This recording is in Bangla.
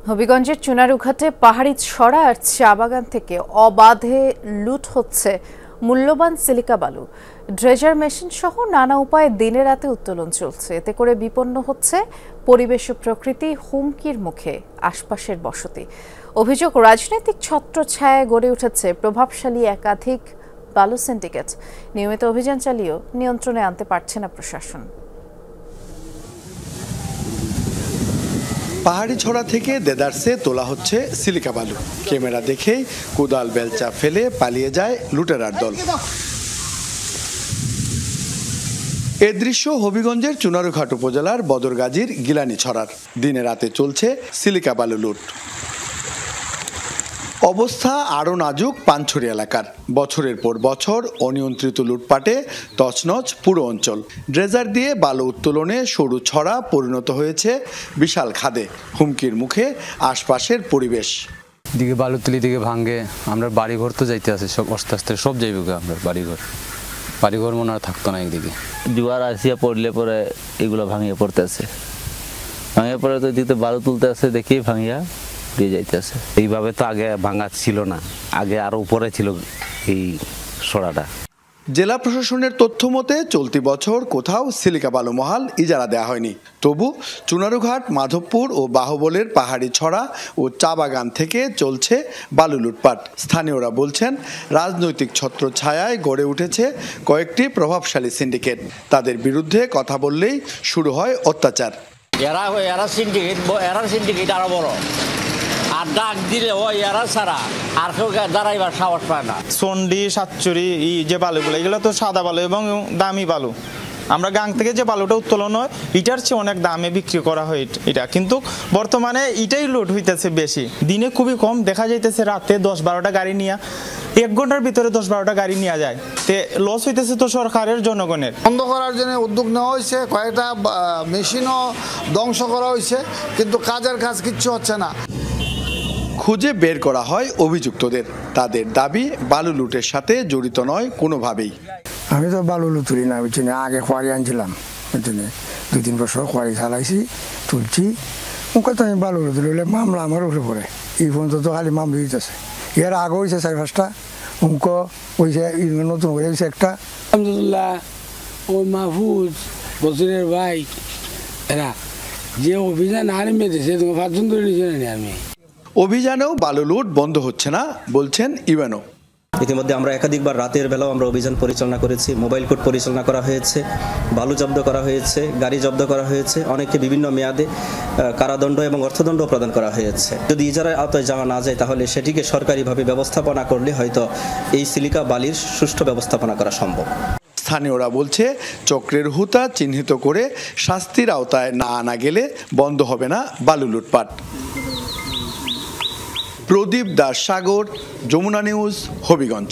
হবিগঞ্জের চুনারুঘাটে পাহাড়ি ছড়া আর চা বাগান থেকে অবাধে লুট হচ্ছে মূল্যবান সিলিকা বালু। ড্রেজার মেশিন সহ নানা উপায়ে দিনে রাতে উত্তোলন চলছে। এতে করে বিপন্ন হচ্ছে পরিবেশ ও প্রকৃতি, হুমকির মুখে আশপাশের বসতি। অভিযোগ, রাজনৈতিক ছত্রছায়ায় গড়ে উঠেছে প্রভাবশালী একাধিক বালু সিন্ডিকেট। নিয়মিত অভিযান চালিয়েও নিয়ন্ত্রণে আনতে পারছে না প্রশাসন। পাহাড়ি ছড়া থেকে দেদারসে তোলা হচ্ছে সিলিকা বালু। ক্যামেরা দেখেই কোদাল বেলচা ফেলে পালিয়ে যায় লুটেরার দল। এ দৃশ্য হবিগঞ্জের চুনারুঘাট উপজেলার বদরগাজীর গিলানি ছড়ার। দিনে রাতে চলছে সিলিকা বালু লুট। অবস্থা আরও নাজুক পানছড়ি এলাকার। বছরের পর বছর অনিয়ন্ত্রিত লুটপাটে তছনছ পুরো অঞ্চল। ড্রেজার দিয়ে বালু উত্তোলনে সরু ছড়া পরিণত হয়েছে বিশাল খাদে। হুমকির মুখে আশপাশের পরিবেশ। দিকে বালু তুলি দিকে ভাঙ্গে, আমরা বাড়িঘর তো যাইতে আছে, সব আস্তে আস্তে সব যাইব। আমরা বাড়িঘর মনে আর থাকতো না। একদিকে জোয়ার আসিয়া পড়লে পরে এগুলো ভাঙিয়ে পড়তেছে, ভাঙিয়ে পড়ে তো দিতে বালু তুলতে আছে, দেখি ভাঙিয়া দিয়ে যাইতেছে। এইভাবে তো আগে ভাঙা ছিল না, আগে আরো উপরে ছিল এই সরাটা। জেলা প্রশাসনের তথ্য মতে চলতি বছর কোথাও সিলিকা বালু মহাল ইজারা দেওয়া হয়নি। তবু চুনারুঘাট, মাধবপুর ও বাহুবলের পাহাড়ি ছড়া ও চা বাগান থেকে চলছে বালু লুটপাট। স্থানীয়রা বলছেন, রাজনৈতিক ছত্রছায়ায় গড়ে উঠেছে কয়েকটি প্রভাবশালী সিন্ডিকেট। তাদের বিরুদ্ধে কথা বললেই শুরু হয় অত্যাচার। এরা সিন্ডিকেট আরো বড়, আর ডাক দিলে ওই এরা ছাড়া আর কেউ দাঁড়াইবার সাহস পায় না। চন্ডি, সাতচুরি যে বালুগুলো, এগুলো তো সাদা বালু এবং দামি বালু। আমরা গাং থেকে যে বালুটা উত্তোলন হয় এটার চেয়ে অনেক দামে বিক্রি করা হয় এটা, কিন্তু বর্তমানে এটাই লোড হইতেছে বেশি। দিনে খুবই কম দেখা যাইতেছে, রাতে 10-12টা গাড়ি নিয়ে 1 ঘন্টার ভিতরে 10-12টা গাড়ি নিয়ে যায়। তে লস হইতেছে তো সরকারের, জনগণের। বন্ধ করার জন্য উদ্যোগ নেওয়া হয়েছে, কয়েকটা মেশিনও ধ্বংস করা হয়েছে, কিন্তু কাজের কাজ কিচ্ছু হচ্ছে না। খুঁজে বের করা হয় অভিযুক্তদের। তাদের দাবি বালু লুটের সাথে জড়িত নয় কোনোভাবেই। আমি তো বালু লুট তুলি না, বুঝছি না। আগে খোয়ারি আনছিলাম, বুঝছি 2-3 বছর খোয়ারি চালাইছি, তুলছি। ওকে তো আমি বালু লুট তুলে মামলা আমার উপরে পড়ে। এই পর্যন্ত তো খালি মামলা দিতেছে। এর আগে হয়েছে 4-5টা, অঙ্ক হয়েছে, নতুন করে হয়েছে একটা। আলহামদুলিল্লাহ, ও মাহফুজ বছরের ভাই এরা যে অভিযান আরম্ভে দিয়েছে, তোমার 5 জন ধরে নিয়েছে। আমি অভিযানেও বালু লুট বন্ধ হচ্ছে না বলছেন ইউএনও। ইতিমধ্যে আমরা একাধিকবার রাতের বেলাও আমরা অভিযান পরিচালনা করেছি, মোবাইল কোর্ট পরিচালনা করা হয়েছে, বালু জব্দ করা হয়েছে, গাড়ি জব্দ করা হয়েছে, অনেককে বিভিন্ন মেয়াদে কারাদণ্ড এবং অর্থদণ্ড প্রদান করা হয়েছে। যদি ইজারার আওতায় যাওয়া না যায়, তাহলে সেটিকে সরকারিভাবে ব্যবস্থাপনা করলে হয়তো এই সিলিকা বালির সুষ্ঠু ব্যবস্থাপনা করা সম্ভব। স্থানীয়রা বলছে, চক্রের হুতা চিহ্নিত করে শাস্তির আওতায় না আনা গেলে বন্ধ হবে না বালু লুটপাট। প্রদীপ দাস সাগর, যমুনা নিউজ, হবিগঞ্জ।